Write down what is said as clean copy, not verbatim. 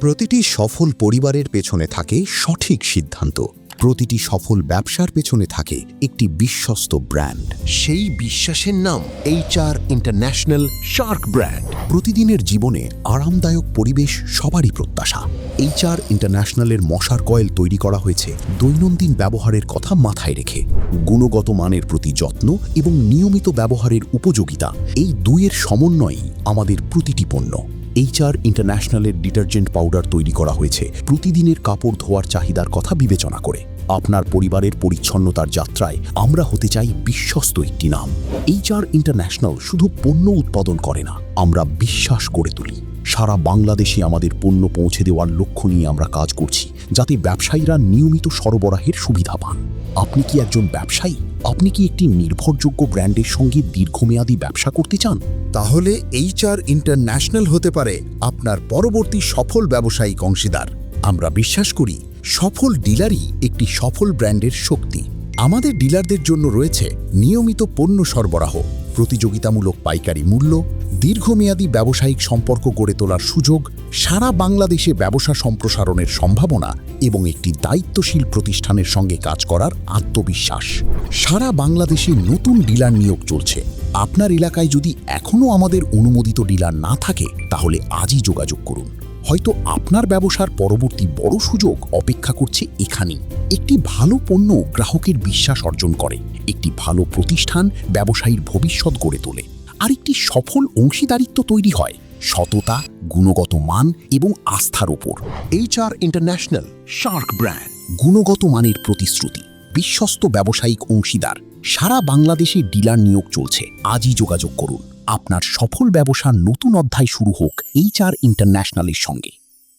প্রতিটি সফল পরিবারের পেছনে থাকে সঠিক সিদ্ধান্ত। প্রতিটি সফল ব্যবসার পেছনে থাকে একটি বিশ্বস্ত ব্র্যান্ড। সেই বিশ্বাসের নাম HR ইন্টারন্যাশনাল শার্ক ব্র্যান্ড। প্রতিদিনের জীবনে আরামদায়ক পরিবেশ সবারই প্রত্যাশা। HR ইন্টারন্যাশনালের মশার কয়েল তৈরি করা হয়েছে দৈনন্দিন ব্যবহারের কথা মাথায় রেখে। গুণগত মানের প্রতি যত্ন এবং নিয়মিত ব্যবহারের উপযোগিতা, এই দুইয়ের সমন্বয়ই আমাদের প্রতিটি পণ্য। HR ইন্টারন্যাশনালের ডিটারজেন্ট পাউডার তৈরি করা হয়েছে প্রতিদিনের কাপড় ধোয়ার চাহিদার কথা বিবেচনা করে। আপনার পরিবারের পরিচ্ছন্নতার যাত্রায় আমরা হতে চাই বিশ্বস্ত একটি নাম। HR ইন্টারন্যাশনাল শুধু পণ্য উৎপাদন করে না, আমরা বিশ্বাস করে তুলি। সারা বাংলাদেশে আমাদের পণ্য পৌঁছে দেওয়ার লক্ষ্য নিয়ে আমরা কাজ করছি, যাতে ব্যবসায়ীরা নিয়মিত সরবরাহের সুবিধা পান। আপনি কি একজন ব্যবসায়ী? আপনি কি একটি নির্ভরযোগ্য ব্র্যান্ডের সঙ্গে দীর্ঘমেয়াদী ব্যবসা করতে চান? তাহলে HR ইন্টারন্যাশনাল হতে পারে আপনার পরবর্তী সফল ব্যবসায়িক অংশীদার। আমরা বিশ্বাস করি সফল ডিলারই একটি সফল ব্র্যান্ডের শক্তি। আমাদের ডিলারদের জন্য রয়েছে নিয়মিত পণ্য সরবরাহ, প্রতিযোগিতামূলক পাইকারি মূল্য, দীর্ঘমেয়াদী ব্যবসায়িক সম্পর্ক গড়ে তোলার সুযোগ, সারা বাংলাদেশে ব্যবসা সম্প্রসারণের সম্ভাবনা এবং একটি দায়িত্বশীল প্রতিষ্ঠানের সঙ্গে কাজ করার আত্মবিশ্বাস। সারা বাংলাদেশে নতুন ডিলার নিয়োগ চলছে। আপনার এলাকায় যদি এখনও আমাদের অনুমোদিত ডিলার না থাকে, তাহলে আজই যোগাযোগ করুন। হয়তো আপনার ব্যবসার পরবর্তী বড় সুযোগ অপেক্ষা করছে এখানেই। একটি ভালো পণ্য গ্রাহকের বিশ্বাস অর্জন করে, একটি ভালো প্রতিষ্ঠান ব্যবসায়ীর ভবিষ্যৎ গড়ে তোলে, আর একটি সফল অংশীদারিত্ব তৈরি হয় সততা, গুণগত মান এবং আস্থার উপর। HR international Shark brand. গুণগত মানের প্রতিশ্রুতি, বিশ্বস্ত ব্যবসায়িক অংশীদার, সারা বাংলাদেশে ডিলার নিয়োগ চলছে। আজই যোগাযোগ করুন। আপনার সফল ব্যবসার নতুন অধ্যায় শুরু হোক HR ইন্টারন্যাশনালের সঙ্গে।